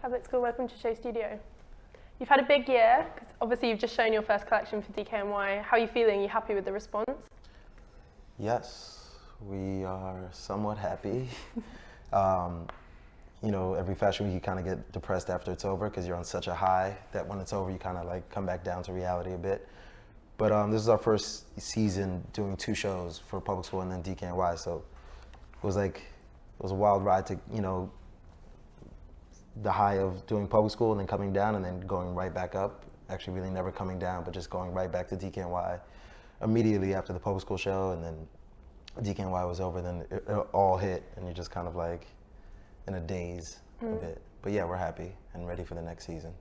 Public School, welcome to SHOWstudio. You've had a big year, because obviously you've just shown your first collection for DKNY. How are you feeling? Are you happy with the response? Yes, we are somewhat happy. You know, every fashion week you kind of get depressed after it's over because you're on such a high that when it's over you kind of like come back down to reality a bit. But this is our first season doing 2 shows for Public School and then DKNY, so it was a wild ride to, you know, the high of doing Public School and then coming down and then going right back up. Actually really never coming down, but just going right back to DKNY immediately after the Public School show, and then DKNY was over, then it all hit and you're just kind of like in a daze a bit. But yeah, we're happy and ready for the next season.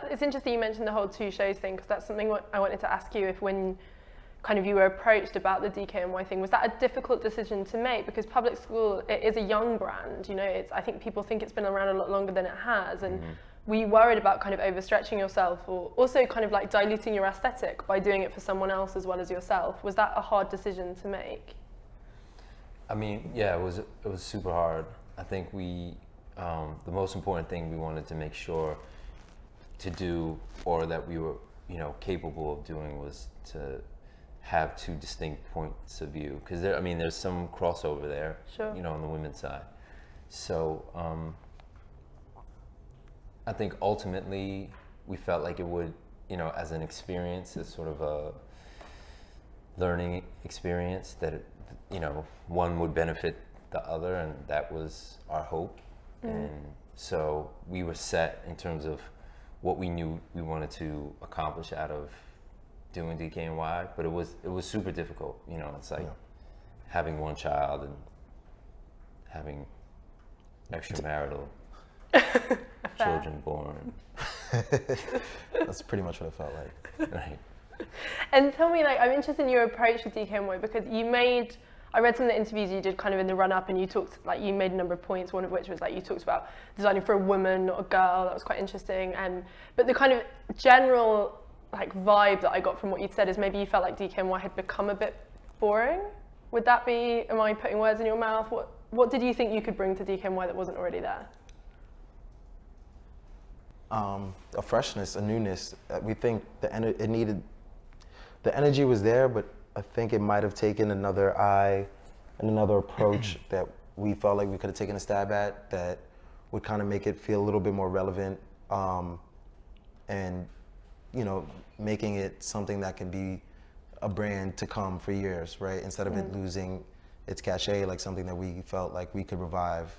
It's interesting you mentioned the whole 2 shows thing, because that's something I wanted to ask you, if when kind of you were approached about the DKNY thing, was that a difficult decision to make? Because Public School, it is a young brand, you know, I think people think it's been around a lot longer than it has, and were you worried about kind of overstretching yourself, or also kind of like diluting your aesthetic by doing it for someone else as well as yourself? Was that a hard decision to make? I mean, yeah, it was super hard. I think the most important thing we wanted to make sure to do, or that we were, you know, capable of doing, was to have 2 distinct points of view, because there's some crossover there, sure, you know, on the women's side. So I think ultimately we felt like it would, you know, as an experience, as sort of a learning experience, that it, you know, one would benefit the other, and that was our hope. And so we were set in terms of what we knew we wanted to accomplish out of doing DKNY, but it was super difficult. You know, it's like having 1 child and having extramarital children born. That's pretty much what it felt like. Right. And tell me, like, I'm interested in your approach with DKNY, because I read some of the interviews you did kind of in the run-up, and you made a number of points, one of which was like you talked about designing for a woman, not a girl. That was quite interesting. But the kind of general like vibe that I got from what you'd said is maybe you felt like DKNY had become a bit boring. Would that be, am I putting words in your mouth? What did you think you could bring to DKNY that wasn't already there? A freshness, a newness. We think the energy was there, but I think it might have taken another eye and another approach that we felt like we could have taken a stab at, that would kind of make it feel a little bit more relevant, and, you know, making it something that can be a brand to come for years, right? Instead of it losing its cachet, like something that we felt like we could revive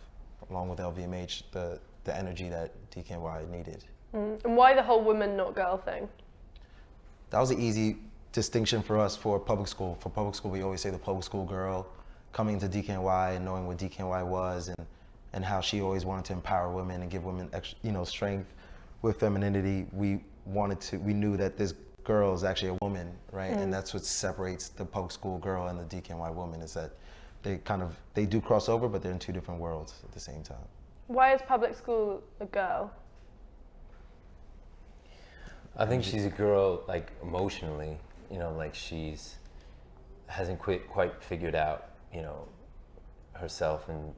along with LVMH, the energy that DKNY needed. And why the whole woman, not girl thing? That was an easy distinction for us for Public School. For Public School, we always say the Public School girl coming into DKNY and knowing what DKNY was, and how she always wanted to empower women and give women extra, you know, strength with femininity. We knew that this girl is actually a woman, right? And that's what separates the Public School girl and the DKNY woman, is that they do cross over, but they're in 2 different worlds at the same time. Why is Public School a girl? I think she's a girl, like, emotionally, you know, like hasn't quite figured out, you know, herself, and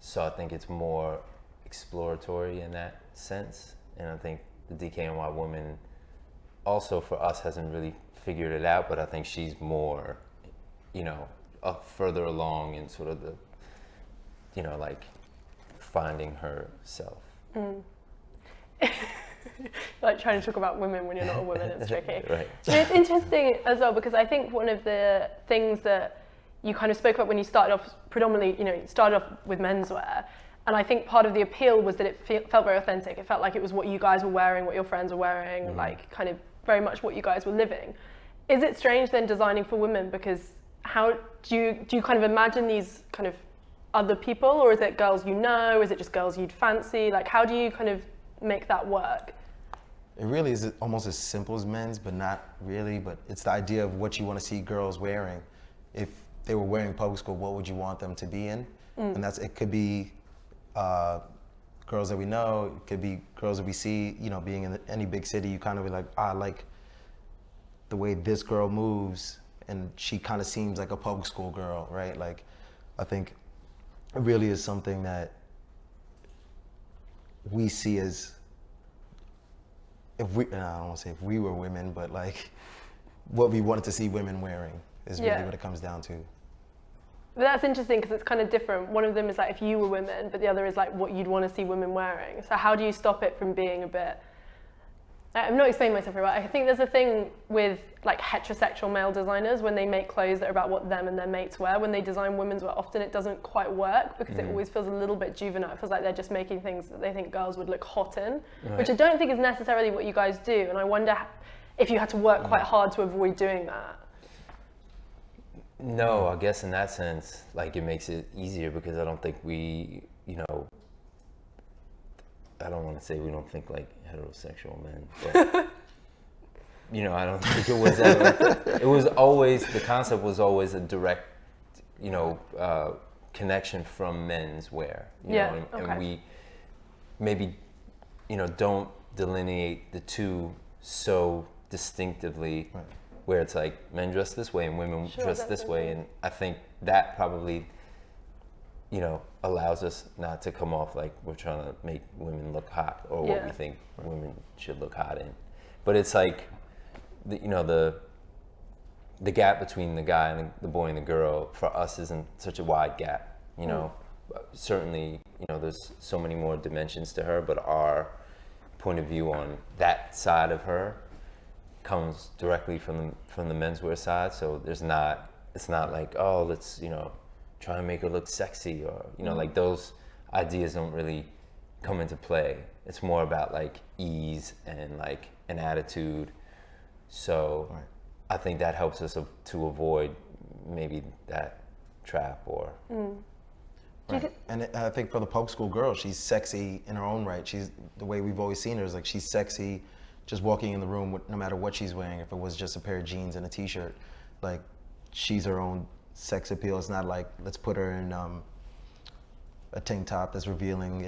so I think it's more exploratory in that sense. And I think the DKNY woman also for us hasn't really figured it out, but I think she's more, you know, further along in sort of the, you know, like finding herself. Like trying to talk about women when you're not a woman, it's tricky. Right. And it's interesting as well, because I think one of the things that you kind of spoke about when you started off predominantly, you know, you started off with menswear, and I think part of the appeal was that it felt very authentic. It felt like it was what you guys were wearing, what your friends were wearing, like kind of very much what you guys were living. Is it strange then designing for women? Because how do you kind of imagine these kind of other people, or is it girls you know? Is it just girls you'd fancy? Like, how do you kind of make that work? It really is almost as simple as men's, but not really. But it's the idea of what you want to see girls wearing. If they were wearing Public School, what would you want them to be in? And it could be girls that we know, it could be girls that we see, you know, being in any big city, you kind of be like, I like the way this girl moves, and she kind of seems like a Public School girl, right? Like, I think it really is something that we see as, if we, I don't want to say if we were women, but like what we wanted to see women wearing is really what it comes down to. But that's interesting because it's kind of different. One of them is like if you were women, but the other is like what you'd want to see women wearing. So how do you stop it from being a bit, I'm not explaining myself very well. I think there's a thing with like heterosexual male designers when they make clothes that are about what them and their mates wear. When they design women's wear, often it doesn't quite work because it always feels a little bit juvenile. It feels like they're just making things that they think girls would look hot in, which I don't think is necessarily what you guys do. And I wonder if you had to work quite hard to avoid doing that. No, I guess in that sense, like it makes it easier because I don't think we, you know, I don't want to say we don't think like heterosexual men, but you know, I don't think it was ever, it was always, the concept was always a direct, you know, connection from men's wear, you know, and we maybe, you know, don't delineate the two so distinctively. Where it's like men dress this way and women dress this way, and I think that probably, you know, allows us not to come off like we're trying to make women look hot or what we think women should look hot in. But it's like, you know, the gap between the guy and the boy and the girl for us isn't such a wide gap. You know, certainly, you know, there's so many more dimensions to her, but our point of view on that side of her comes directly from the menswear side, so it's not like, oh, let's, you know, try and make her look sexy, or, you know, like those ideas don't really come into play. It's more about like ease and like an attitude. So I think that helps us to avoid maybe that trap or. Right. And I think for the public school girl, she's sexy in her own right. She's, the way we've always seen her is like she's sexy just walking in the room with, no matter what she's wearing. If it was just a pair of jeans and a t-shirt, like she's her own sex appeal. It's not like, let's put her in a tank top that's revealing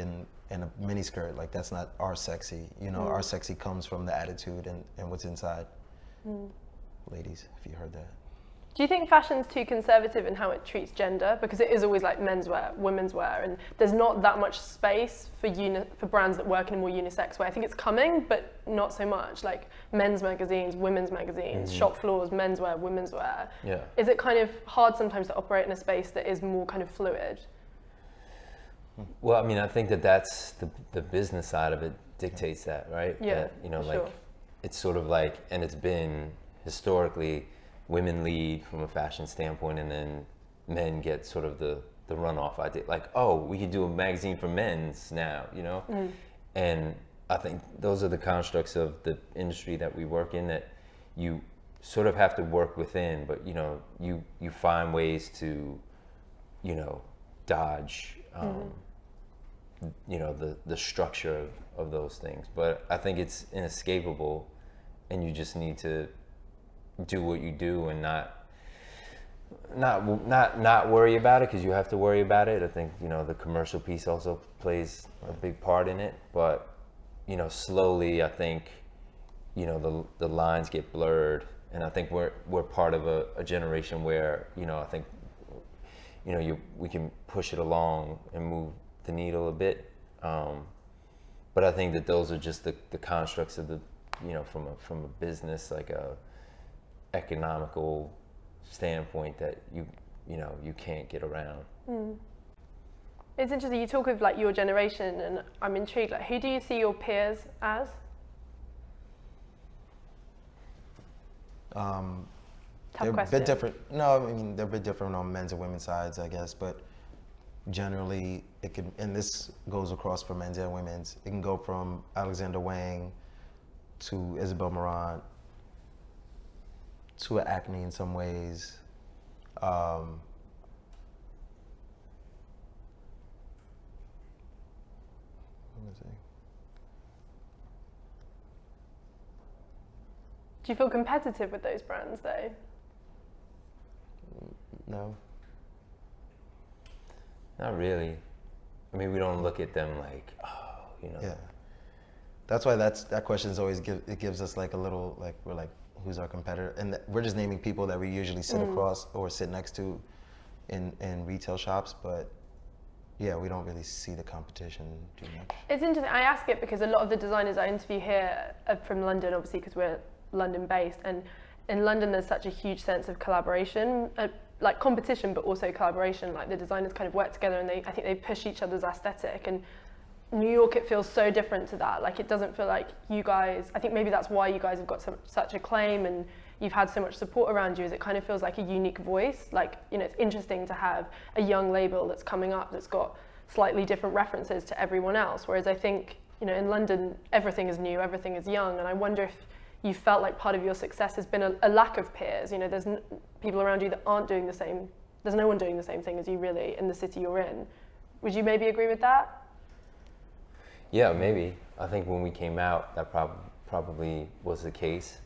in a mini skirt. Like that's not our sexy, you know. Our sexy comes from the attitude and what's inside. Ladies, if you heard that. Do you think fashion's too conservative in how it treats gender? Because it is always like men's wear, women's wear, and there's not that much space for brands that work in a more unisex way. I think it's coming, but not so much. Like men's magazines, women's magazines, shop floors, men's wear, women's wear. Yeah. Is it kind of hard sometimes to operate in a space that is more kind of fluid? Well, I mean, I think that's the business side of it dictates that, right? Yeah, that, you know, like sure. It's sort of like, and it's been historically, women lead from a fashion standpoint, and then men get sort of the runoff idea. Like, oh, we can do a magazine for men's now, you know? And I think those are the constructs of the industry that we work in, that you sort of have to work within, but you know, you find ways to, you know, dodge, you know, the structure of those things. But I think it's inescapable, and you just need to do what you do and not worry about it, because you have to worry about it. I think, you know, the commercial piece also plays a big part in it, but you know, slowly I think, you know, the lines get blurred, and I think we're part of a generation where, you know, I think, you know, we can push it along and move the needle a bit, but I think that those are just the constructs of the, you know, from a business, like a economical standpoint, that you know, you can't get around. It's interesting, you talk of like your generation, and I'm intrigued, like who do you see your peers as? Tough They're question. a bit different. No, I mean, they're a bit different on men's and women's sides, I guess, but generally it can, and this goes across for men's and women's, it can go from Alexander Wang to Isabel Marant to Acne in some ways. Let me see. Do you feel competitive with those brands though? No. Not really. I mean, we don't look at them like, oh, you know. Yeah. That's why that question is always it gives us like a little, like, we're like, who's our competitor? And we're just naming people that we usually sit across or sit next to in retail shops, but yeah, we don't really see the competition too much. It's interesting. I ask it because a lot of the designers I interview here are from London, obviously, because we're London-based, and in London there's such a huge sense of collaboration, like competition, but also collaboration. Like the designers kind of work together, and I think they push each other's aesthetic. And New York, it feels so different to that. Like it doesn't feel like you guys. I think maybe that's why you guys have got such acclaim and you've had so much support around you. Is it kind of feels like a unique voice. Like, you know, it's interesting to have a young label that's coming up that's got slightly different references to everyone else. Whereas I think, you know, in London everything is new, everything is young, and I wonder if you felt like part of your success has been a lack of peers. You know, there's people around you that aren't doing the same. There's no one doing the same thing as you really in the city you're in. Would you maybe agree with that? Yeah, maybe. I think when we came out, that probably was the case.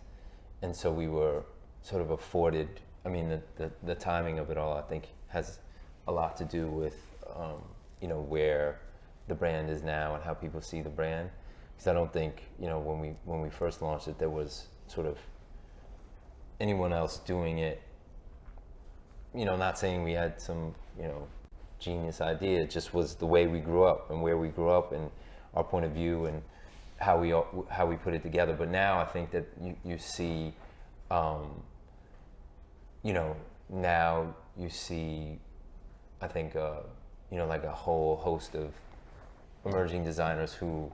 And so we were sort of afforded, I mean, the timing of it all, I think, has a lot to do with, you know, where the brand is now and how people see the brand. Because I don't think, you know, when we first launched it, there was sort of anyone else doing it. You know, not saying we had some, you know, genius idea. It just was the way we grew up and where we grew up and our point of view and how we put it together. But now I think that you see, you know, now you see, I think, you know, like a whole host of emerging designers who,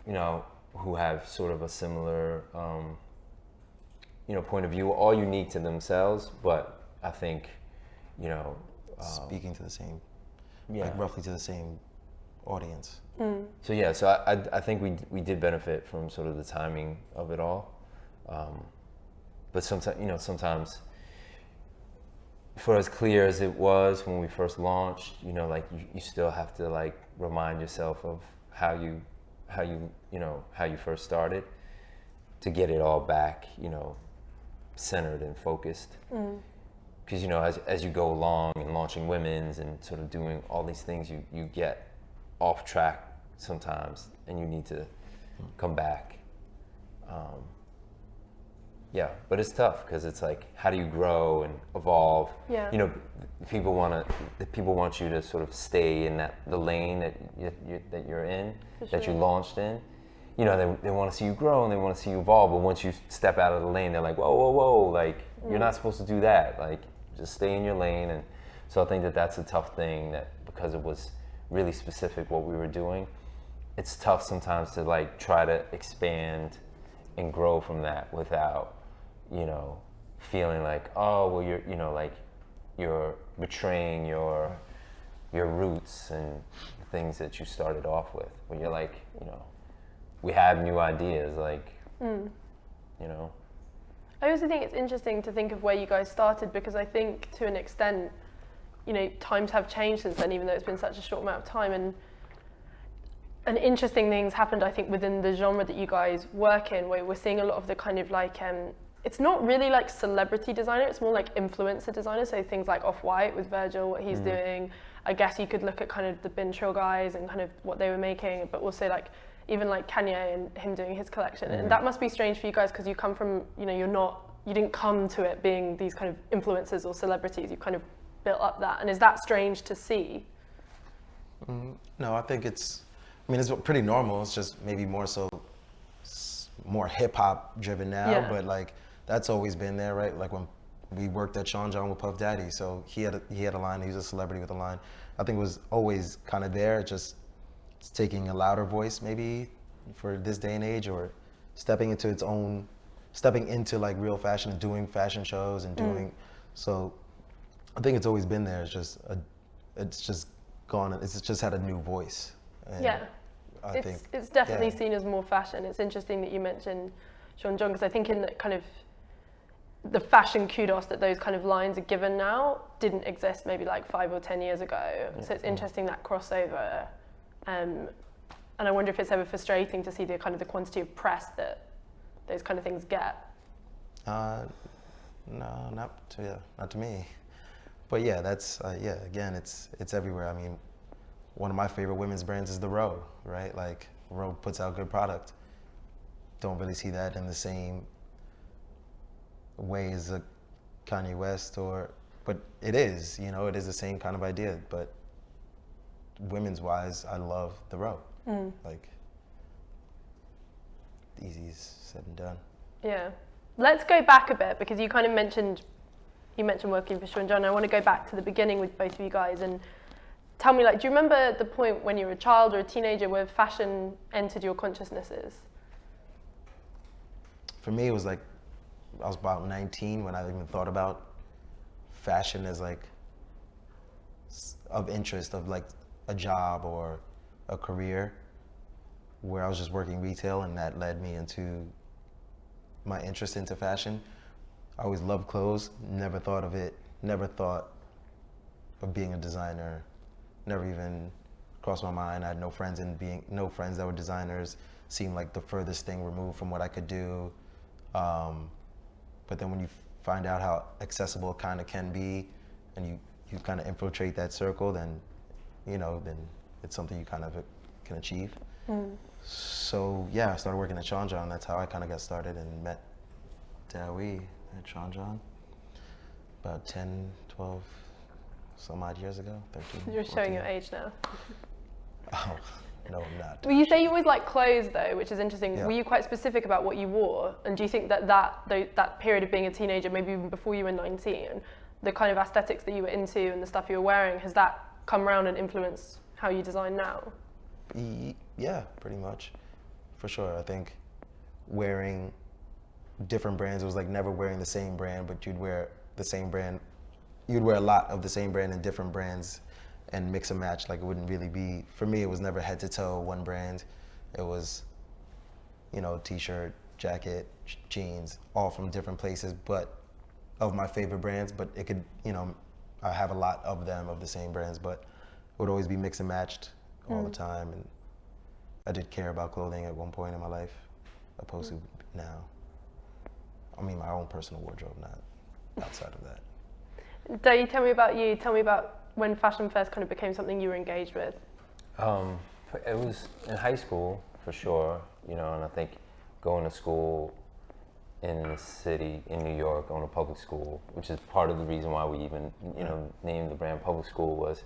you know, who have sort of a similar, you know, point of view, all unique to themselves. But I think, you know, speaking to the same, yeah, like roughly to the same audience. So yeah, so I think we did benefit from sort of the timing of it all, but sometimes, you know, sometimes for as clear as it was when we first launched, you know, like you still have to like remind yourself of how you first started to get it all back, you know, centered and focused. Because you know, as you go along and launching women's and sort of doing all these things, you get off track sometimes, and you need to come back. Yeah, but it's tough because it's like, how do you grow and evolve? Yeah. You know, people want you to sort of stay in the lane that you're in, that you launched in. You know, they want to see you grow and they want to see you evolve. But once you step out of the lane, they're like, whoa, like you're not supposed to do that. Like, just stay in your lane. And so I think that that's a tough thing, that because it was really specific what we were doing, it's tough sometimes to like try to expand and grow from that without, you know, feeling like, oh, well, you're, you know, like you're betraying your roots and the things that you started off with. When you're like, you know, we have new ideas, like, you know. I also think it's interesting to think of where you guys started, because I think to an extent, you know, times have changed since then, even though it's been such a short amount of time. And interesting things happened, I think, within the genre that you guys work in, where we're seeing a lot of the kind of like, it's not really like celebrity designer, it's more like influencer designer. So things like Off-White with Virgil, what he's doing. I guess you could look at kind of the Bin Trill guys and kind of what they were making, but also like even like Kanye and him doing his collection. And that must be strange for you guys, because you come from, you know, you didn't come to it being these kind of influencers or celebrities. You kind of built up that. And is that strange to see? No, I think it's pretty normal. It's just maybe more hip hop driven now, but like that's always been there, right? Like when we worked at Sean John with Puff Daddy, so he had a line. He was a celebrity with a line. I think it was always kind of there. Just taking a louder voice maybe for this day and age, or stepping into like real fashion and doing fashion shows and doing. So I think it's always been there. It's just gone. It's just had a new voice. And yeah. I think it's definitely seen as more fashion. It's interesting that you mentioned Sean John, because I think in the kind of the fashion kudos that those kind of lines are given now didn't exist maybe like 5 or 10 years ago. So it's interesting, that crossover. And I wonder if it's ever frustrating to see the kind of the quantity of press that those kind of things get. No, not to me. But yeah, that's again, it's everywhere. I mean, one of my favorite women's brands is the Row, right? Like, Row puts out good product. Don't really see that in the same way as a Kanye West, but it is, you know, it is the same kind of idea. But women's wise, I love the row. Like, easy said and done. Yeah. Let's go back a bit, because you kind of mentioned working for Shaw and John. I want to go back to the beginning with both of you guys and tell me, like, do you remember the point when you were a child or a teenager where fashion entered your consciousnesses? For me, it was like, I was about 19 when I even thought about fashion as like of interest, of like a job or a career, where I was just working retail, and that led me into my interest into fashion. I always loved clothes, never thought of being a designer, never even crossed my mind. I had no friends that were designers, seemed like the furthest thing removed from what I could do. But then when you find out how accessible it kind of can be, and you kind of infiltrate that circle, then it's something you kind of can achieve. So yeah, I started working at Shaw and John. That's how I kind of got started and met Dao-Yi at Shaw and John about 10, 12, some odd years ago, 13, You're 14. showing your age now. Oh, no, I'm not. Well, you say you always like clothes, though, which is interesting. Yeah. Were you quite specific about what you wore? And do you think that period of being a teenager, maybe even before you were 19, the kind of aesthetics that you were into and the stuff you were wearing, has that come around and influenced how you design now? Yeah, pretty much, for sure. I think wearing different brands, it was like never wearing the same brand, but you'd wear a lot of the same brand in different brands and mix and match. Like, it wouldn't really be, for me, it was never head to toe one brand. It was, t-shirt, jacket, jeans, all from different places, but of my favorite brands. But it could, I have a lot of them of the same brands, but it would always be mix and matched all the time. And I did care about clothing at one point in my life, opposed to now. I mean, my own personal wardrobe, not outside of that. Dao-Yi, tell me about you. Tell me about when fashion first kind of became something you were engaged with. It was in high school, for sure, and I think going to school in the city, in New York, going to public school, which is part of the reason why we even, named the brand public school, was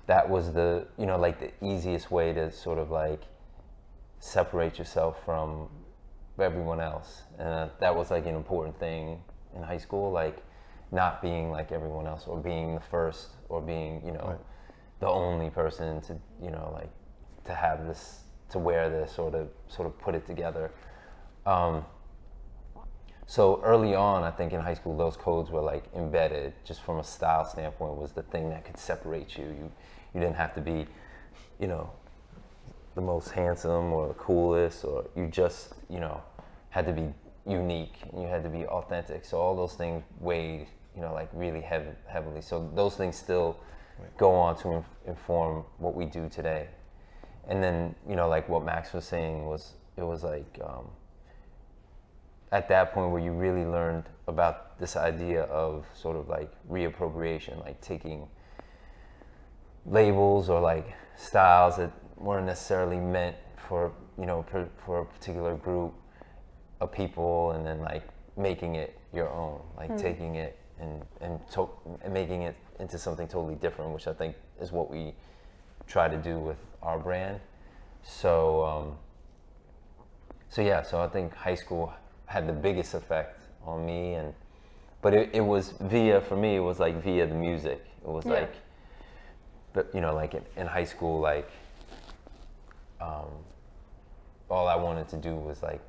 that was the, like the easiest way to sort of like separate yourself from everyone else. And that was like an important thing in high school, like not being like everyone else, or being the first, or being, Right. the only person to, like to have this, to wear this, or to sort of put it together. So early on, I think in high school, those codes were like embedded, just from a style standpoint, was the thing that could separate you. You didn't have to be, the most handsome or the coolest, or you just, had to be unique, and you had to be authentic. So all those things weighed, like really heavily. So those things still go on to inform what we do today. And then, like what Max was saying was, it was like, at that point where you really learned about this idea of sort of like reappropriation, like taking labels or like styles that weren't necessarily meant for, for a particular group of people, and then like making it your own, like taking it and making it into something totally different, which I think is what we try to do with our brand. So I think high school had the biggest effect on me, but it was for me, it was like via the music. It was like, but like in high school, like all I wanted to do was like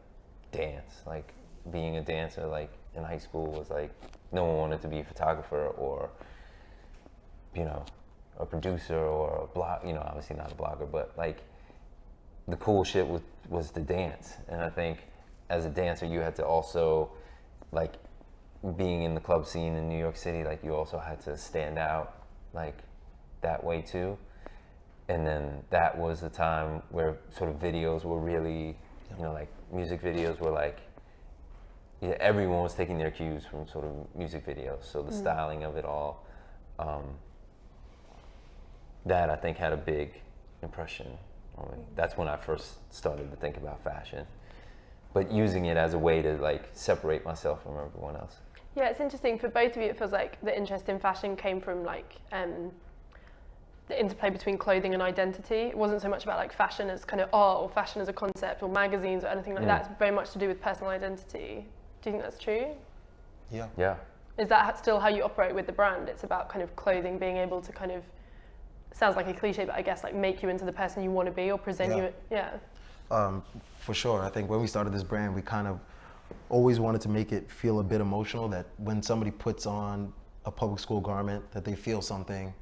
dance. Like being a dancer, like in high school, was like, no one wanted to be a photographer or a producer or a blog, obviously not a blogger, but like the cool shit was the dance. And I think as a dancer, you had to also, like, being in the club scene in New York City, like you also had to stand out like that way too. And then that was the time where sort of videos were really, like music videos were like, everyone was taking their cues from sort of music videos. So the styling of it all, that I think had a big impression on me. That's when I first started to think about fashion, but using it as a way to like separate myself from everyone else. Yeah, it's interesting for both of you. It feels like the interest in fashion came from like the interplay between clothing and identity. It wasn't so much about like fashion as kind of art or fashion as a concept or magazines or anything like that. It's very much to do with personal identity. Do you think that's true? Yeah. Yeah. Is that still how you operate with the brand? It's about kind of clothing being able to kind of, sounds like a cliche, but I guess like make you into the person you want to be or present you. For sure. I think when we started this brand, we kind of always wanted to make it feel a bit emotional, that when somebody puts on a public school garment, that they feel something.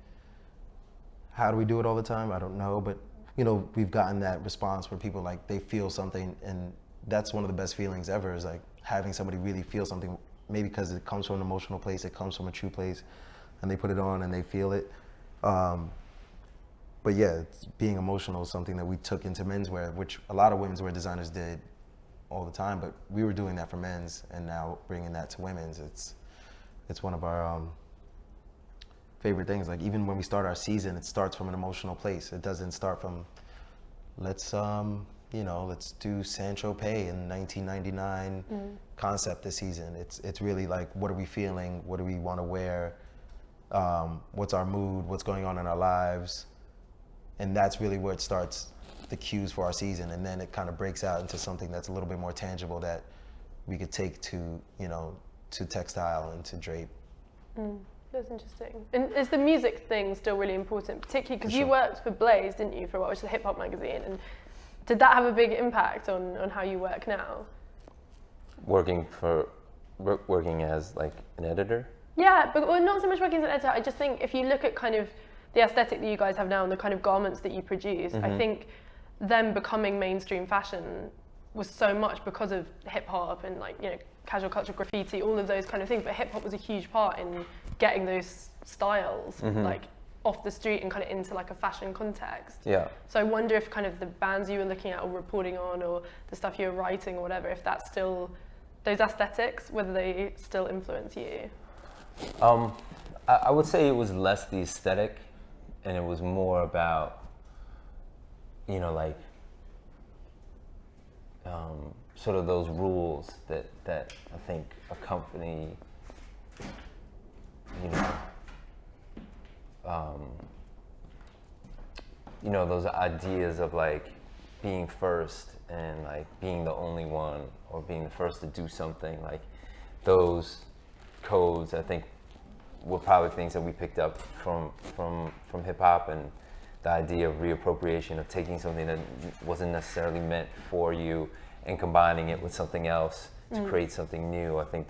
How do we do it all the time? I don't know, but you know, we've gotten that response where people like, they feel something, and that's one of the best feelings ever, is like having somebody really feel something, maybe because it comes from an emotional place, it comes from a true place, and they put it on and they feel it. But yeah, being emotional is something that we took into menswear, which a lot of womenswear designers did all the time, but we were doing that for men's, and now bringing that to women's, it's one of our favorite things. Like even when we start our season, it starts from an emotional place. It doesn't start from let's do Saint-Tropez in 1999 concept this season. It's really like, what are we feeling? What do we want to wear? What's our mood? What's going on in our lives? And that's really where it starts, the cues for our season, and then it kind of breaks out into something that's a little bit more tangible that we could take to textile and to drape. That's interesting. And is the music thing still really important, particularly because you Sure. worked for Blaze, didn't you, for a while, which is a hip hop magazine? And did that have a big impact on how you work now? Working as like an editor? Yeah, but well, not so much working as an editor. I just think if you look at kind of the aesthetic that you guys have now and the kind of garments that you produce, I think them becoming mainstream fashion was so much because of hip hop and like, casual culture, graffiti, all of those kind of things. But hip hop was a huge part in getting those styles like off the street and kind of into like a fashion context. Yeah. So I wonder if kind of the bands you were looking at or reporting on, or the stuff you were writing or whatever, if that's still those aesthetics, whether they still influence you. I would say it was less the aesthetic, and it was more about, sort of those rules that I think accompany, those ideas of like being first and like being the only one, or being the first to do something. Like those codes, I think, were probably things that we picked up from hip hop, and the idea of reappropriation, of taking something that wasn't necessarily meant for you and combining it with something else to create something new. I think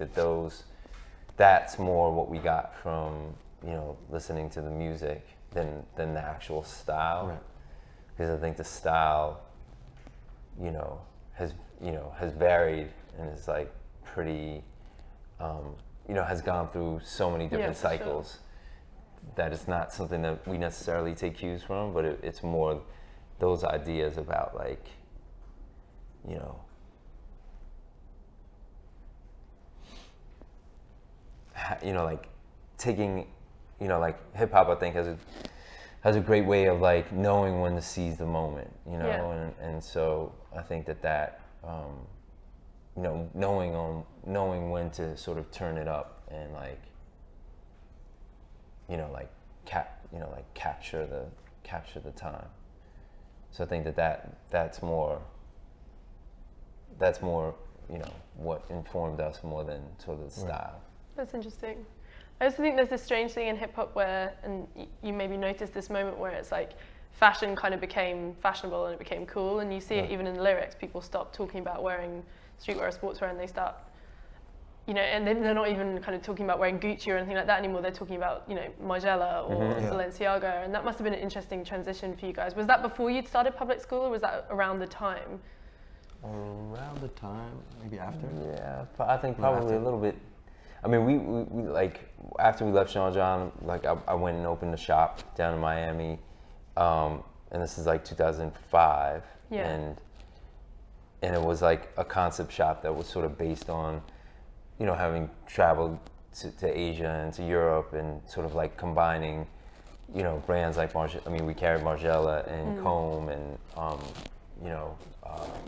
that's more what we got from, listening to the music than the actual style. Right. Because I think the style, has varied and is like pretty, has gone through so many different cycles. That it's not something that we necessarily take cues from, but it's more those ideas about like, like taking, like hip hop, I think has a great way of like knowing when to seize the moment, and so I think that knowing when to sort of turn it up and like, capture the time. So I think that's more what informed us more than sort of the style. That's interesting. I also think there's this strange thing in hip hop where, and you maybe noticed this moment where it's like fashion kind of became fashionable and it became cool, and you see it even in the lyrics. People stop talking about wearing streetwear or sportswear, and they start, and then they're not even kind of talking about wearing Gucci or anything like that anymore. They're talking about, Margiela or Balenciaga, and that must have been an interesting transition for you guys. Was that before you'd started public school, or was that around the time? Around the time, maybe after. Yeah, but I think probably a little bit. I mean, we like after we left Sean John, like I went and opened a shop down in Miami, and this is like 2005, and it was like a concept shop that was sort of based on, having traveled to Asia and to Europe, and sort of like combining, brands like we carried Margiela and Comb and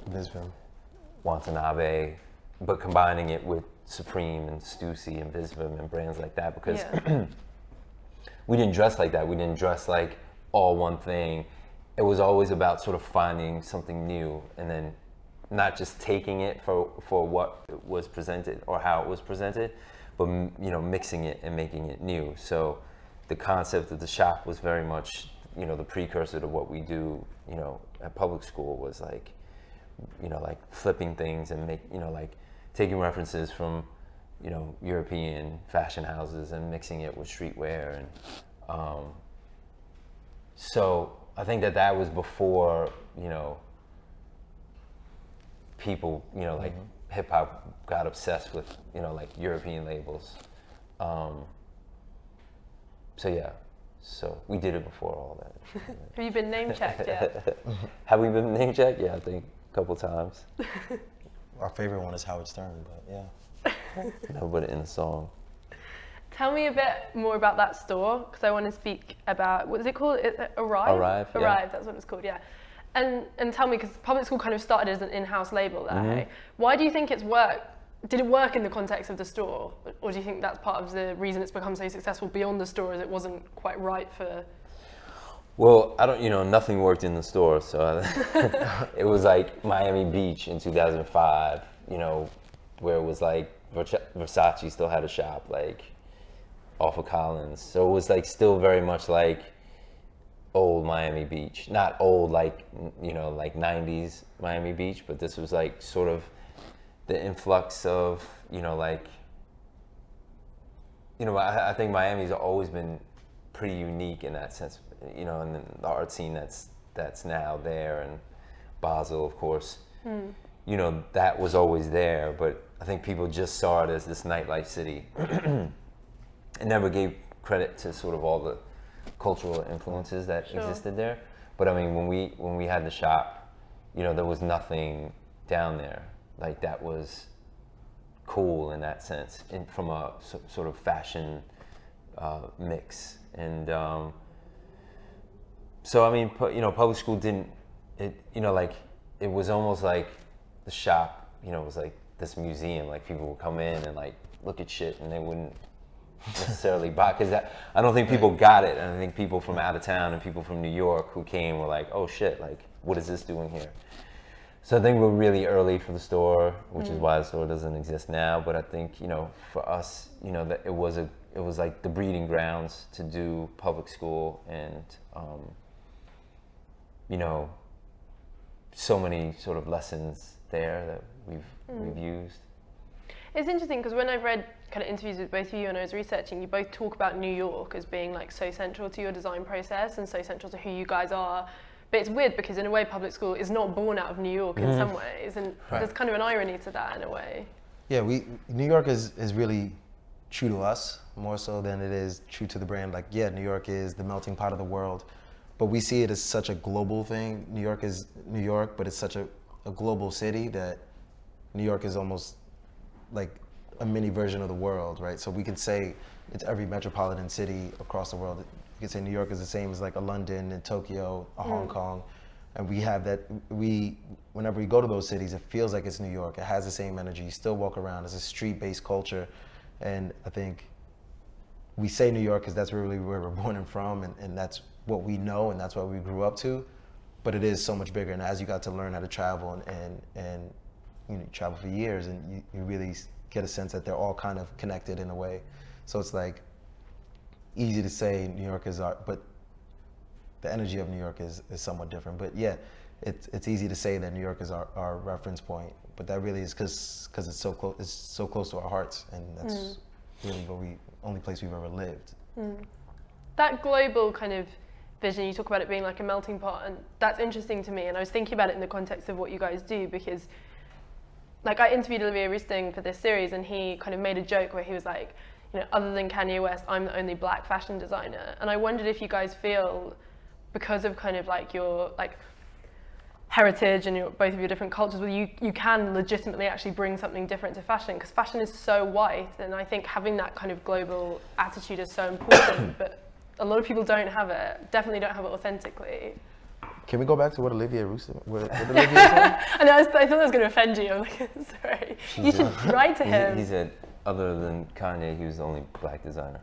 Visvim. Watanabe, but combining it with Supreme and Stussy and Visvim and brands like that, because we didn't dress like that. We didn't dress like all one thing. It was always about sort of finding something new, and then not just taking it for what was presented or how it was presented, but mixing it and making it new. So the concept of the shop was very much the precursor to what we do at public school, was like like flipping things and like taking references from European fashion houses and mixing it with streetwear. And so I think that was before people like hip hop got obsessed with like European labels. So we did it before all that. Have you been name checked yet? Have we been name checked? Yeah, I think a couple times. Our favorite one is Howard Stern, but yeah. No, but in the song. Tell me a bit more about that store, because I want to speak about, what is it called? Arrive? Arrive, yeah. Arrive, that's what it's called, yeah. And tell me, because public school kind of started as an in-house label there, hey? Why do you think it's worked? Did it work in the context of the store? Or do you think that's part of the reason it's become so successful beyond the store, as it wasn't quite right for... Well, I don't, nothing worked in the store, so it was like Miami Beach in 2005, where it was like Versace still had a shop, like off of Collins. So it was like still very much like old Miami Beach. Not old like, like 90s Miami Beach, but this was like sort of the influx of, I think Miami's always been pretty unique in that sense, and then the art scene that's now there, and Basel, of course, that was always there, but I think people just saw it as this nightlife city and never gave credit to sort of all the cultural influences that existed there. But I mean, when we had the shop, there was nothing down there like that was cool in that sense, from a sort of fashion mix. And so I mean, public school didn't, like it was almost like the shop, was like this museum. Like people would come in and like look at shit, and they wouldn't necessarily buy, because I don't think people got it. And I think people from out of town and people from New York who came were like, oh shit, like what is this doing here? So I think we're really early for the store, which is why the store doesn't exist now. But I think, for us, that it was like the breeding grounds to do public school, and so many sort of lessons there that we've used. It's interesting, because when I've read kind of interviews with both of you and I was researching, you both talk about New York as being like so central to your design process and so central to who you guys are. But it's weird, because in a way public school is not born out of New York in some ways, and there's kind of an irony to that in a way. Yeah, New York is really true to us, more so than it is true to the brand. Like, yeah, New York is the melting pot of the world, but we see it as such a global thing. New York is New York, but it's such a global city that New York is almost like a mini version of the world, right? So we can say it's every metropolitan city across the world. You can say New York is the same as like a London and Tokyo, a Hong Kong. And we have that, whenever we go to those cities, it feels like it's New York. It has the same energy. You still walk around. It's a street-based culture. And I think we say New York because that's really where we're born and from, and that's what we know, and that's what we grew up to. But it is so much bigger. And as you got to learn how to travel and travel for years, and you really get a sense that they're all kind of connected in a way. So it's like easy to say New York is our, but the energy of New York is somewhat different. But yeah, it's easy to say that New York is our reference point, but that really is because it's so close. It's so close to our hearts, and that's really where only place we've ever lived. That global kind of vision, you talk about it being like a melting pot, and that's interesting to me. And I was thinking about it in the context of what you guys do, because like I interviewed Olivier Roosting for this series, and he kind of made a joke where he was like, other than Kanye West, I'm the only black fashion designer. And I wondered if you guys feel, because of kind of like your like heritage and both of your different cultures, whether you can legitimately actually bring something different to fashion, because fashion is so white, and I think having that kind of global attitude is so important, but a lot of people don't have it, definitely don't have it authentically. Can we go back to what Olivier Roosting, what Olivier said? I know, I thought that was going to offend you. I'm like, sorry. You should write to him. He said, other than Kanye, he was the only black designer.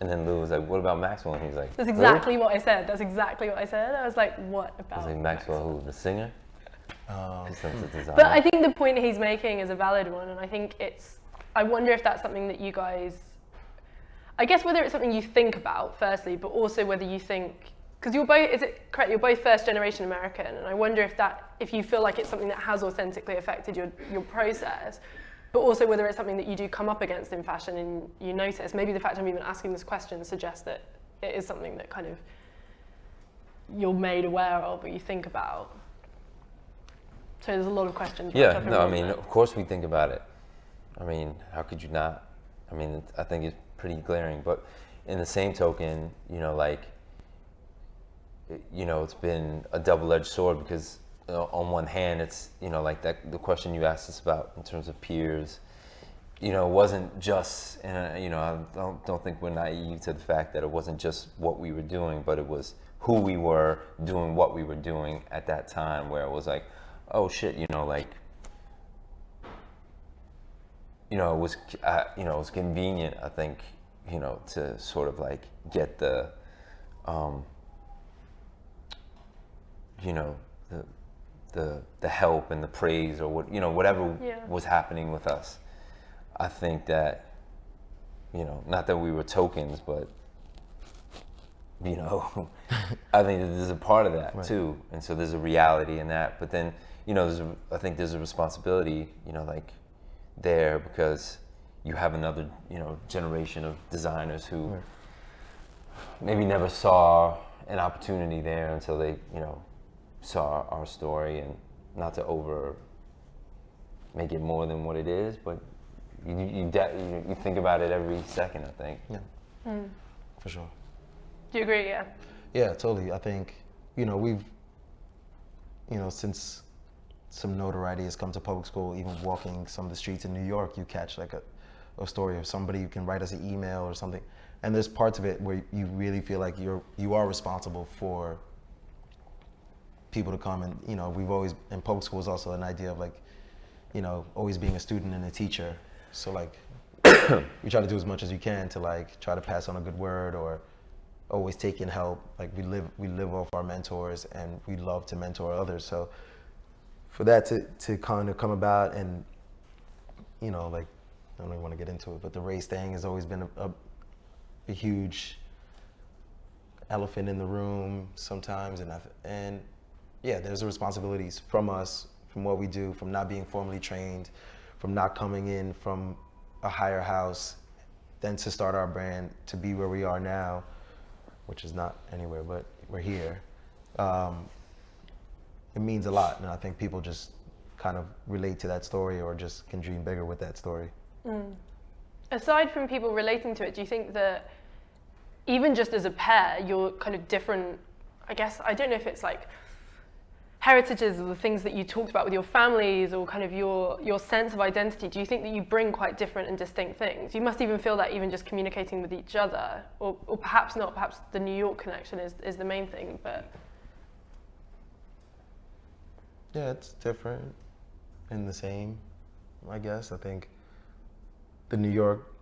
And then Lou was like, what about Maxwell? And he's like, That's exactly what I said. That's exactly what I said. I was like, what about I was like, Maxwell, who, the singer? But I think the point he's making is a valid one, and I think I wonder if that's something that you guys, I guess whether it's something you think about firstly, but also whether you think, because you're both, is it correct, you're both first generation American, and I wonder if you feel like it's something that has authentically affected your process, but also whether it's something that you do come up against in fashion and you notice. Maybe the fact I'm even asking this question suggests that it is something that kind of you're made aware of or you think about. So there's a lot of questions. Yeah, no, I mean, of course we think about it. I mean, how could you not? I mean, I think it's pretty glaring, but in the same token, you know, like, you know, it's been a double-edged sword because on one hand, it's, you know, like that, the question you asked us about in terms of peers, you know, it wasn't just, and you know, I don't think we're naive to the fact that it wasn't just what we were doing, but it was who we were doing what we were doing at that time, where it was like, oh shit, you know, like, you know, it was convenient, I think, you know, to sort of like get the, you know, the help and the praise or what, you know, whatever was happening with us. I think that, you know, not that we were tokens, but, you know, I think that there's a part of that too. And so there's a reality in that. But then, you know, I think there's a responsibility, you know, like there, because you have another, you know, generation of designers who maybe never saw an opportunity there until they, you know, saw our story, and not to make it more than what it is, but you think about it every second, I think. Yeah, for sure. Do you agree? Yeah. Yeah, totally. I think, you know, we've, you know, since some notoriety has come to public school, even walking some of the streets in New York, you catch like a story of somebody who can write us an email or something, and there's parts of it where you really feel like you are responsible for people to come. And, you know, we've always, in public school is also an idea of like, you know, always being a student and a teacher. So like, we try to do as much as you can to like try to pass on a good word, or always take in help. Like we live off our mentors, and we love to mentor others. So for that to kind of come about, and, you know, like, I don't even want to get into it, but the race thing has always been a huge elephant in the room sometimes, and yeah, there's the responsibilities from us, from what we do, from not being formally trained, from not coming in from a higher house, then to start our brand, to be where we are now, which is not anywhere, but we're here. It means a lot, and I think people just kind of relate to that story, or just can dream bigger with that story. Aside from people relating to it, do you think that even just as a pair, you're kind of different? I guess, I don't know if it's like heritages or the things that you talked about with your families, or kind of your sense of identity. Do you think that you bring quite different and distinct things? You must even feel that even just communicating with each other, or perhaps not, perhaps the New York connection is the main thing, but. Yeah, it's different and the same, I guess. I think the New York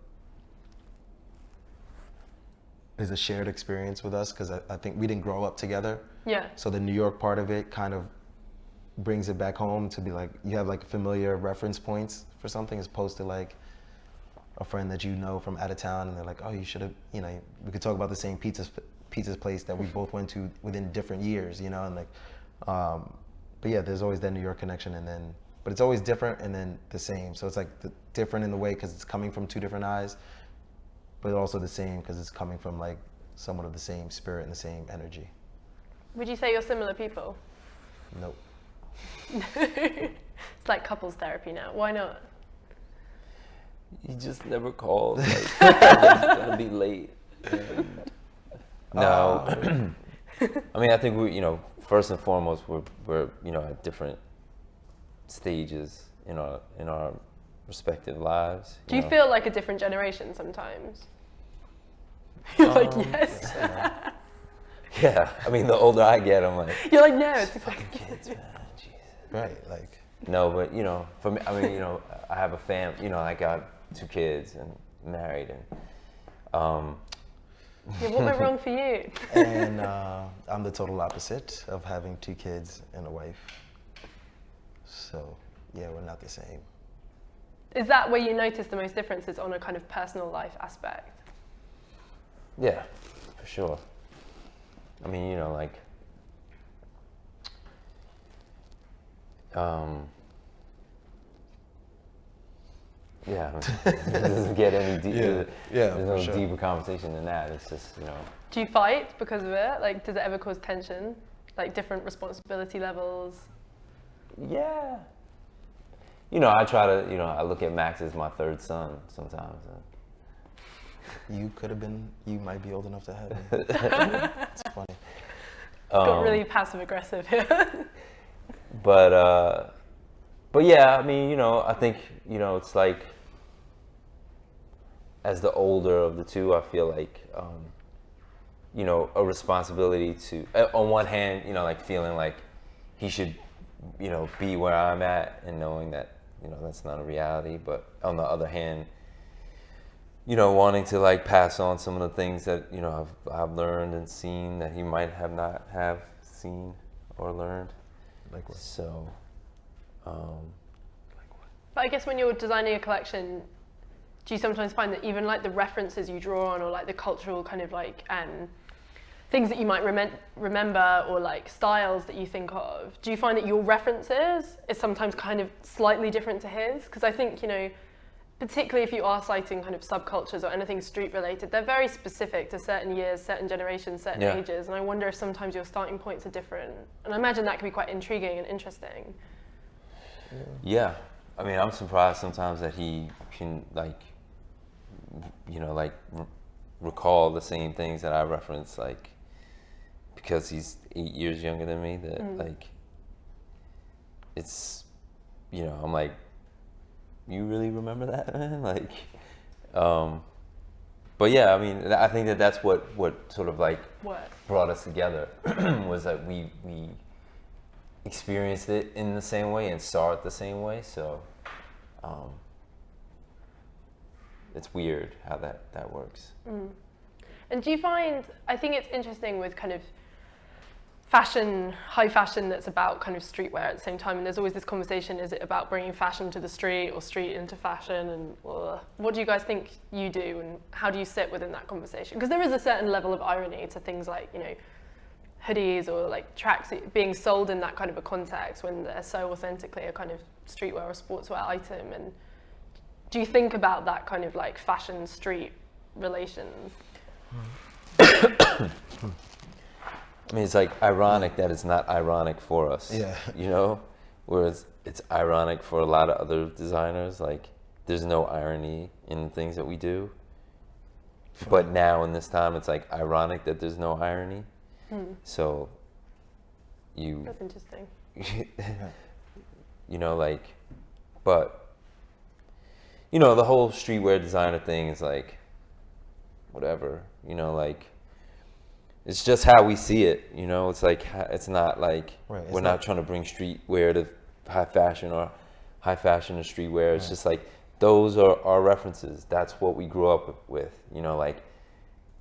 is a shared experience with us, because I think we didn't grow up together. Yeah. So the New York part of it kind of brings it back home to be like, you have like familiar reference points for something, as opposed to like a friend that you know from out of town, and they're like, oh, you should have, you know, we could talk about the same pizza place that we both went to within different years, you know, and like, but yeah, there's always that New York connection, and then, but it's always different and then the same. So it's like different in the way, because it's coming from two different eyes, but also the same because it's coming from like somewhat of the same spirit and the same energy. Would you say you're similar people? Nope. It's like couples therapy now. Why not? You just never called. Like, it's gonna be late. And no. I mean, I think we, you know, first and foremost, we're you know, at different stages in our respective lives. Do you feel like a different generation sometimes? You're like, yes. Yeah, I mean, the older I get, I'm like, you're like, no, it's fucking kids, man. Jesus. Right, like. No, but you know, for me, I mean, you know, I have a family. You know, I got 2 kids and married, and Yeah, what went wrong for you? And I'm the total opposite of having 2 kids and a wife. So, yeah, we're not the same. Is that where you notice the most differences on a kind of personal life aspect? Yeah, for sure. I mean, you know, like, yeah, it doesn't get any deeper. Yeah, there's no for sure. deeper conversation than that. It's just, you know. Do you fight because of it? Like, does it ever cause tension? Like, different responsibility levels? Yeah. You know, I try to, you know, I look at Max as my 3rd son sometimes. You might be old enough to have me. It's funny. Got really passive aggressive here. But yeah, I mean, you know, I think, you know, it's like, as the older of the 2, I feel like, you know, a responsibility to, on one hand, you know, like feeling like he should, you know, be where I'm at, and knowing that, you know, that's not a reality. But on the other hand, you know, wanting to like pass on some of the things that, you know, I've learned and seen that he might have not have seen or learned. Like what? So, But I guess when you're designing a collection, do you sometimes find that even like the references you draw on, or like the cultural kind of like things that you might remember, or like styles that you think of, do you find that your references is sometimes kind of slightly different to his? Because I think, you know, particularly if you are citing kind of subcultures or anything street related, they're very specific to certain years, certain generations, certain ages, and I wonder if sometimes your starting points are different. And I imagine that can be quite intriguing and interesting. yeah. I mean, I'm surprised sometimes that he can, like, you know, like recall the same things that I reference, like, because he's 8 years younger than me, that like, it's, you know, I'm like, you really remember that, man? Like, but yeah, I mean, I think that that's what sort of like brought us together was that we experienced it in the same way and saw it the same way. So it's weird how that works. And do you find, I think it's interesting with kind of fashion, high fashion that's about kind of streetwear at the same time, and there's always this conversation, is it about bringing fashion to the street or street into fashion, and what do you guys think you do, and how do you sit within that conversation? Because there is a certain level of irony to things like, you know, hoodies or like tracks being sold in that kind of a context when they're so authentically a kind of streetwear or sportswear item. And do you think about that kind of like fashion street relations? I mean, it's like ironic that it's not ironic for us. Yeah. You know, whereas it's ironic for a lot of other designers. Like, there's no irony in the things that we do. But now in this time, it's like ironic that there's no irony. So that's interesting. You know, like, but you know, the whole streetwear designer thing is like, whatever. You know, like, it's just how we see it. You know, it's like, it's not like we're not trying to bring streetwear to high fashion or high fashion to streetwear. It's just like, those are our references. That's what we grew up with. You know, like,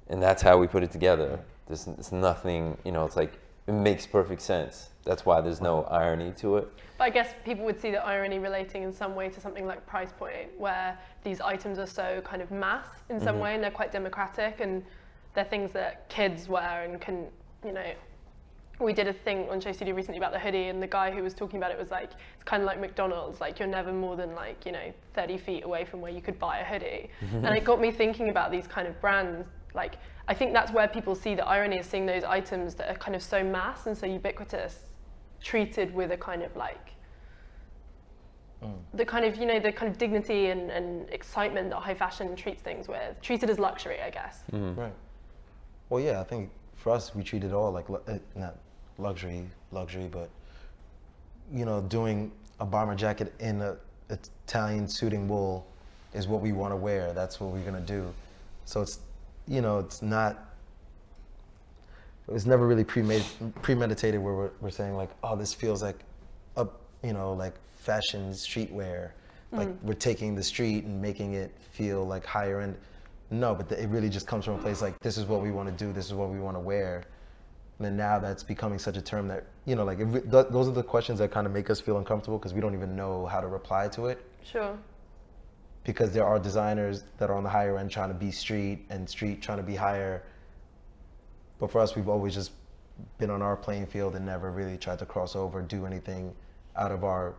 and that's how we put it together. It's nothing, you know, it's like, it makes perfect sense. That's why there's no irony to it. But I guess people would see the irony relating in some way to something like price point, where these items are so kind of mass in some way, and they're quite democratic, and they're things that kids wear and can, you know, we did a thing on SHOWstudio recently about the hoodie, and the guy who was talking about it was like, it's kind of like McDonald's, like you're never more than like, you know, 30 feet away from where you could buy a hoodie. And it got me thinking about these kind of brands. Like, I think that's where people see the irony, is seeing those items that are kind of so mass and so ubiquitous, treated with a kind of like, the kind of, you know, the kind of dignity and excitement that high fashion treats things with, treated as luxury, I guess. Right. Well, yeah, I think for us, we treat it all like, not luxury, but, you know, doing a bomber jacket in a Italian suiting wool is what we want to wear. That's what we're going to do. So it's, you know, it's never really premeditated where we're saying like, oh, this feels like you know, like fashion streetwear. Like we're taking the street and making it feel like higher end. No, but it really just comes from a place like, this is what we want to do, this is what we want to wear. And then now that's becoming such a term that, you know, like those are the questions that kind of make us feel uncomfortable because we don't even know how to reply to it. Sure. Because there are designers that are on the higher end trying to be street and street trying to be higher. But for us, we've always just been on our playing field and never really tried to cross over, do anything out of our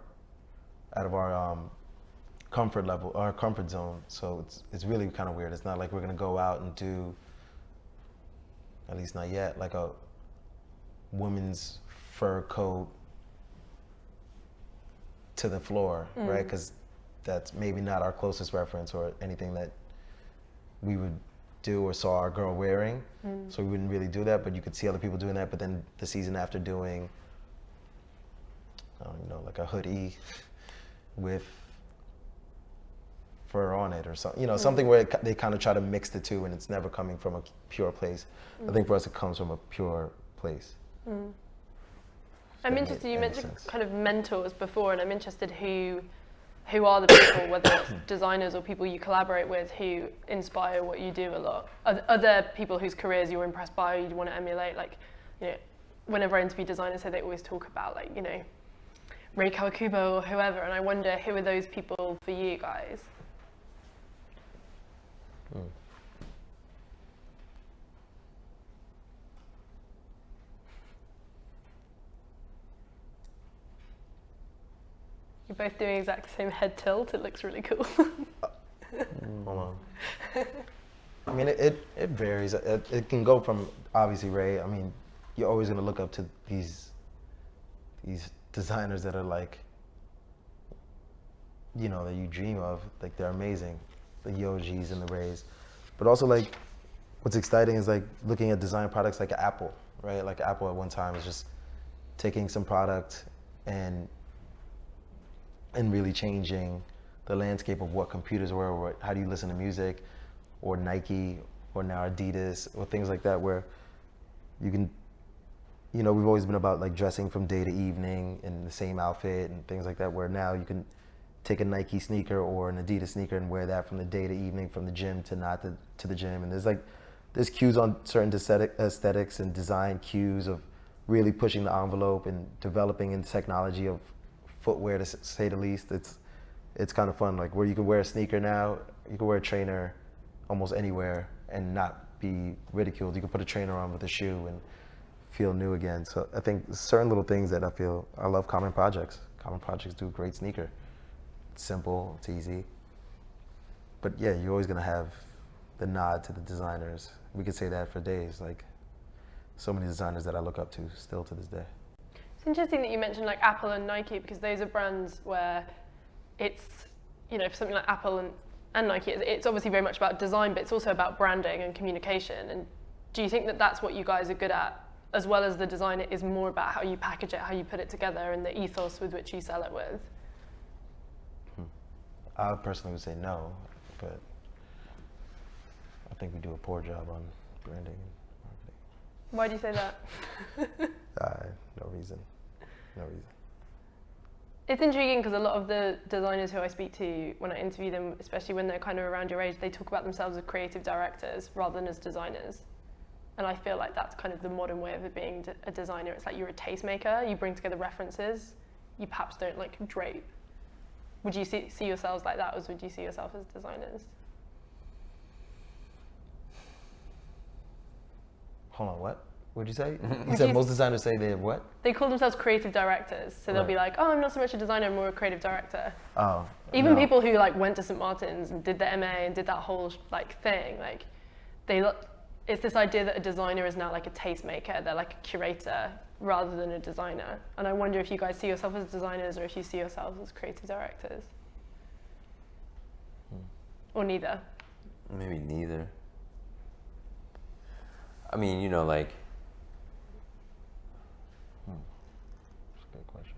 comfort level, our comfort zone. So it's really kind of weird. It's not like we're gonna go out and do, at least not yet, like a women's fur coat to the floor, right? Because that's maybe not our closest reference or anything that we would do or saw our girl wearing. So we wouldn't really do that, but you could see other people doing that. But then the season after doing, I don't even know, like a hoodie with fur on it or something, you know, something where they kind of try to mix the two and it's never coming from a pure place. I think for us it comes from a pure place. I'm interested, you mentioned kind of mentors before, and I'm interested who are the people, whether it's designers or people you collaborate with, who inspire what you do a lot? Are there people whose careers you're impressed by, or you want to emulate? Like, you know, whenever I interview designers, they always talk about, like, you know, Ray Kawakubo or whoever, and I wonder, who are those people for you guys? You're both doing exactly the same head tilt. It looks really cool. Hold on. I mean, it varies. It can go from, obviously, Ray. I mean, you're always going to look up to these designers that are like, you know, that you dream of. Like, they're amazing. The Yojis and the Rays. But also, like, what's exciting is, like, looking at design products like Apple, right? Like, Apple at one time was just taking some product and really changing the landscape of what computers were, or how do you listen to music, or Nike, or now Adidas, or things like that, where you can, you know, we've always been about like dressing from day to evening in the same outfit and things like that, where now you can take a Nike sneaker or an Adidas sneaker and wear that from the day to evening, from the gym to not to the gym. And there's cues on certain aesthetics and design cues of really pushing the envelope and developing in technology of footwear, to say the least. It's kind of fun, like, where you can wear a sneaker now, you can wear a trainer almost anywhere and not be ridiculed. You can put a trainer on with a shoe and feel new again. So I think certain little things that I love Common Projects. Common Projects do a great sneaker. It's simple, it's easy. But yeah, you're always gonna have the nod to the designers. We could say that for days, like so many designers that I look up to still to this day. It's interesting that you mentioned like Apple and Nike, because those are brands where it's, you know, for something like Apple and Nike, it's obviously very much about design, but it's also about branding and communication. And do you think that that's what you guys are good at, as well as the design? It is more about how you package it, how you put it together, and the ethos with which you sell it with? I personally would say no, but I think we do a poor job on branding and marketing. Why do you say that? No reason. It's intriguing because a lot of the designers who I speak to, when I interview them, especially when they're kind of around your age, they talk about themselves as creative directors rather than as designers. And I feel like that's kind of the modern way of it being a designer. It's like you're a tastemaker, you bring together references, you perhaps don't like drape. Would you see yourselves like that, or would you see yourself as designers? Hold on, what? What'd you say? You said most designers say they have what? They call themselves creative directors. So they'll be like, oh, I'm not so much a designer, I'm more a creative director. Oh. Even people who like went to St. Martin's and did the MA and did that whole like thing, like it's this idea that a designer is now like a tastemaker, they're like a curator rather than a designer. And I wonder if you guys see yourself as designers or if you see yourselves as creative directors. Or neither. Maybe neither. I mean, you know, like, That's a good question.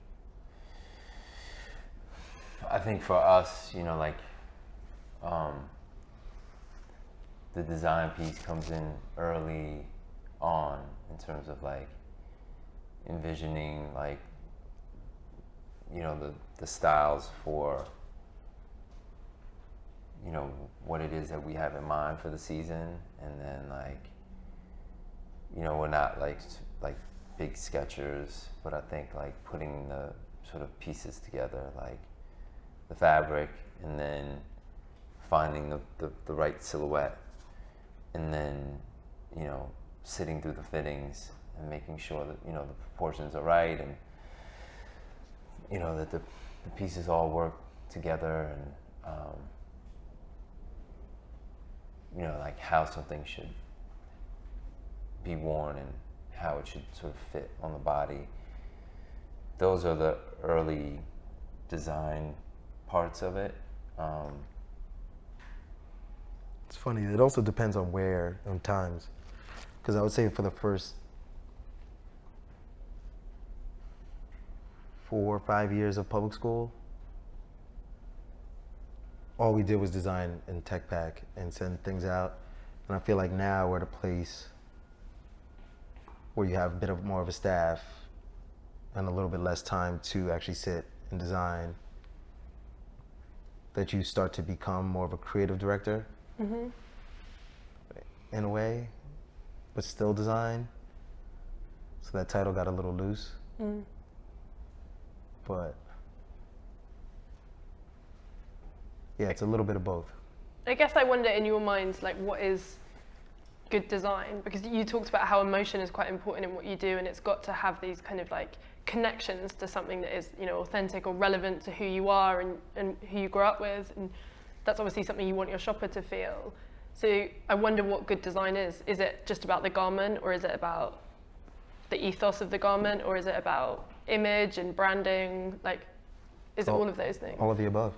I think for us, you know, like, the design piece comes in early on in terms of like envisioning, like, you know, the styles for you know, what it is that we have in mind for the season, and then like, you know, we're not like big sketchers, but I think like putting the sort of pieces together, like the fabric, and then finding the right silhouette, and then, you know, sitting through the fittings and making sure that, you know, the proportions are right, and, you know, that the pieces all work together, and you know, like how something should be worn and how it should sort of fit on the body. Those are the early design parts of it. It's funny. It also depends on where and times, because I would say for the first 4 or 5 years of public school, all we did was design in Tech Pack and send things out. And I feel like now we're at a place where you have a bit of more of a staff and a little bit less time to actually sit and design, that you start to become more of a creative director in a way, but still design. So that title got a little loose. But yeah, it's a little bit of both. I guess I wonder in your minds, like, what is good design? Because you talked about how emotion is quite important in what you do, and it's got to have these kind of like connections to something that is, you know, authentic or relevant to who you are and who you grew up with, and that's obviously something you want your shopper to feel. So I wonder what good design is. Is it just about the garment, or is it about the ethos of the garment, or is it about image and branding? Like, is it all of those things? All of the above.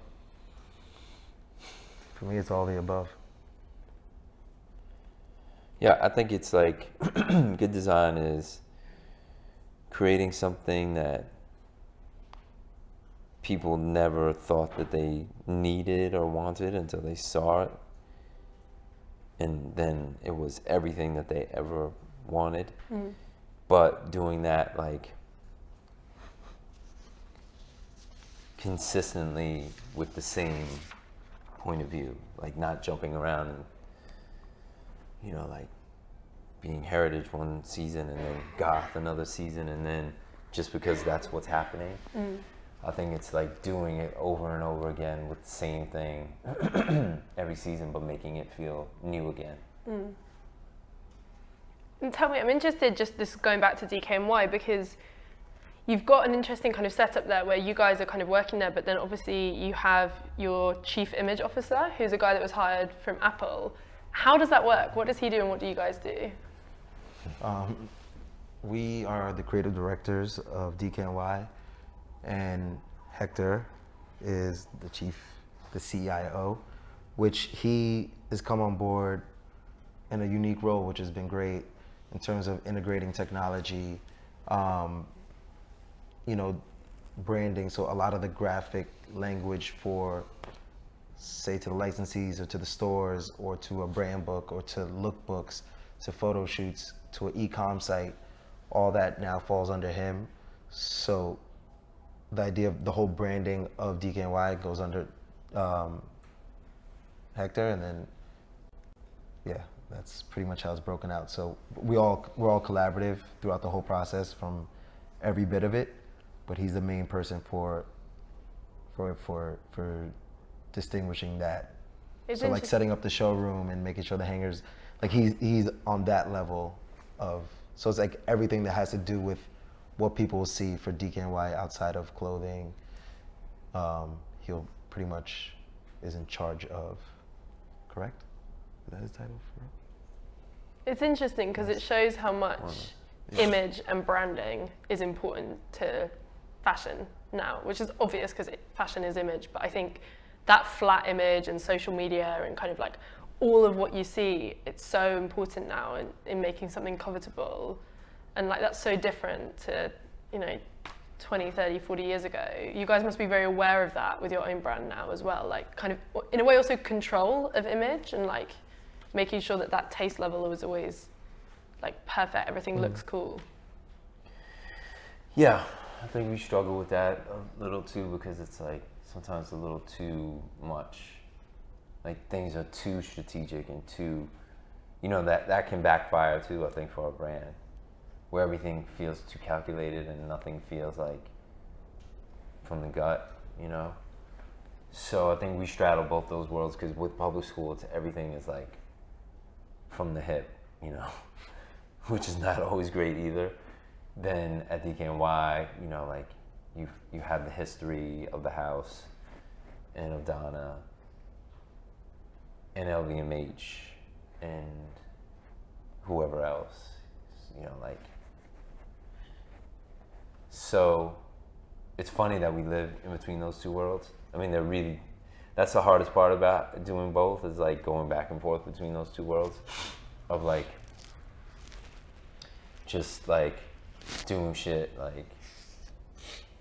For me, it's all the above. Yeah, I think it's like good design is creating something that people never thought that they needed or wanted until they saw it, and then it was everything that they ever wanted. But doing that like consistently with the same point of view, like not jumping around and, you know, like being heritage one season and then goth another season, and then just because that's what's happening. I think it's like doing it over and over again with the same thing every season, but making it feel new again. And tell me, I'm interested, just this going back to DKNY, because you've got an interesting kind of setup there where you guys are kind of working there, but then obviously you have your chief image officer, who's a guy that was hired from Apple. How does that work? What does he do and what do you guys do? We are the creative directors of DKNY, and Hector is the CIO, which he has come on board in a unique role, which has been great in terms of integrating technology, you know, branding. So a lot of the graphic language for, say, to the licensees or to the stores or to a brand book or to lookbooks, to photo shoots, to an e-com site, all that now falls under him. So the idea of the whole branding of DKNY goes under Hector, and then yeah, that's pretty much how it's broken out. So we're all collaborative throughout the whole process from every bit of it, but he's the main person for distinguishing that. So like setting up the showroom and making sure the hangers, like he's on that level of, so it's like everything that has to do with what people will see for DKNY outside of clothing, he'll pretty much is in charge of, correct? Is that his title for it? It's interesting because it shows how much image and branding is important to fashion now, which is obvious because fashion is image, but I think that flat image and social media and kind of like all of what you see, it's so important now in making something covetable. And like that's so different to, you know, 20, 30, 40 years ago. You guys must be very aware of that with your own brand now as well, like kind of in a way also control of image and like making sure that that taste level was always like perfect, everything looks cool. Yeah, I think we struggle with that a little too, because it's like sometimes a little too much. Like things are too strategic and too, that can backfire too, I think, for our brand, where everything feels too calculated and nothing feels like from the gut, So I think we straddle both those worlds, because with public school, everything is like from the hip, which is not always great either. Then at DKNY, like you have the history of the house and of Donna and LVMH and whoever else, like. So it's funny that we live in between those two worlds. I mean, that's the hardest part about doing both, is like going back and forth between those two worlds of like, just like doing shit like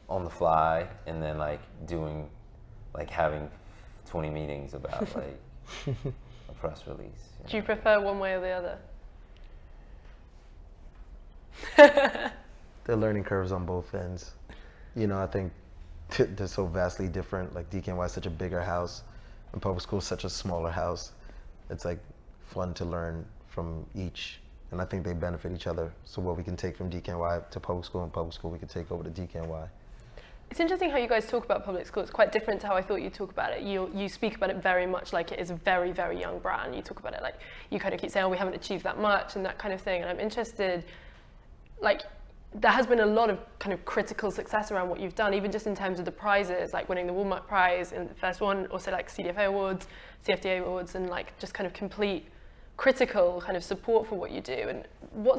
on the fly, and then like having 20 meetings about like a press release. Do you prefer one way or the other? The learning curves on both ends. I think they're so vastly different. Like DKNY is such a bigger house, and public school is such a smaller house. It's like fun to learn from each, and I think they benefit each other. So what we can take from DKNY to public school, and public school we can take over to DKNY. It's interesting how you guys talk about public school. It's quite different to how I thought you'd talk about it. You speak about it very much like it is a very, very young brand. You talk about it like, you kind of keep saying, oh, we haven't achieved that much and that kind of thing. And I'm interested, like, there has been a lot of kind of critical success around what you've done, even just in terms of the prizes, like winning the Walmart prize in the first one, also like CDFA awards, CFDA awards, and like just kind of complete critical kind of support for what you do. And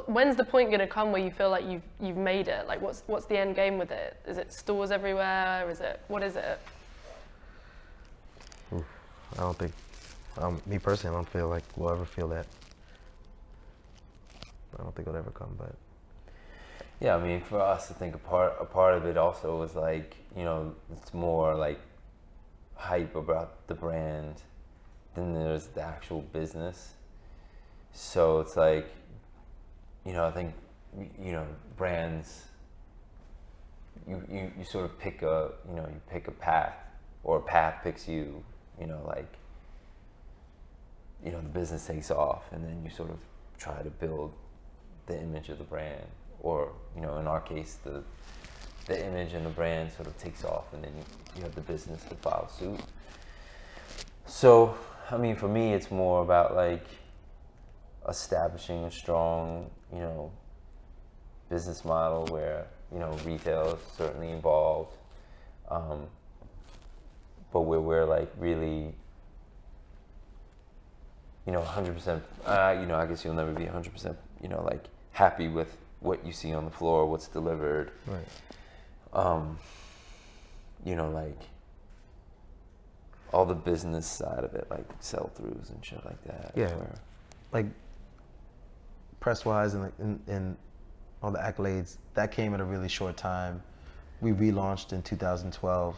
when's the point going to come where you feel like you've made it? Like what's the end game with it? Is it stores everywhere? What is it? I don't think, me personally, I don't feel like we'll ever feel that. I don't think it'll ever come, but. Yeah, I mean, for us, I think a part of it also is like, it's more like hype about the brand than there's the actual business. So it's like, I think, brands, you sort of pick you pick a path, or a path picks you, like, the business takes off, and then you sort of try to build the image of the brand. Or, in our case, the image and the brand sort of takes off, and then you have the business to follow suit. So, I mean, for me, it's more about like establishing a strong, business model where, retail is certainly involved, but where we're like really, 100%, I guess you'll never be 100%, like happy with what you see on the floor, what's delivered. Right. Like all the business side of it, like sell-throughs and shit like that. Yeah. Like press-wise and all the accolades, that came at a really short time. We relaunched in 2012.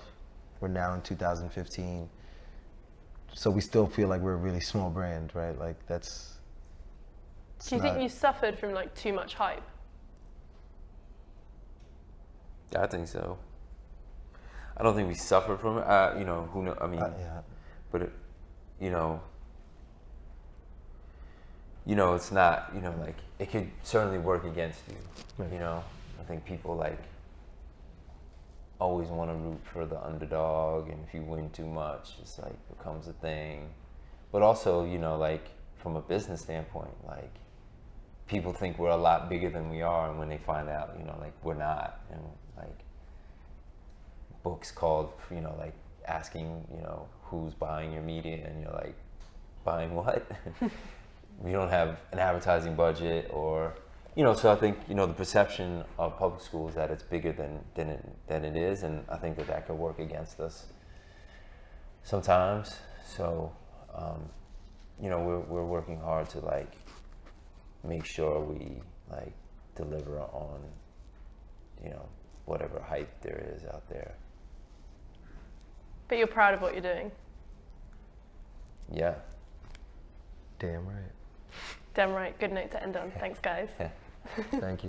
We're now in 2015. So we still feel like we're a really small brand, right? Like that's. Do you think you suffered from like too much hype? I think so. I don't think we suffer from it. Who knows? I mean, yeah. But it, it's not. Like it could certainly work against you. Right. I think people like always want to root for the underdog, and if you win too much, it's like becomes a thing. But also, like from a business standpoint, like people think we're a lot bigger than we are, and when they find out, like we're not, and like books called, like asking, who's buying your media, and you're like, buying what? We don't have an advertising budget, or, so I think, the perception of public school is that it's bigger than it is, and I think that could work against us sometimes. So, we're working hard to like make sure we like deliver on, whatever hype there is out there. But you're proud of what you're doing. Yeah. Damn right. Damn right. Good note to end on. Thanks, guys. Thank you.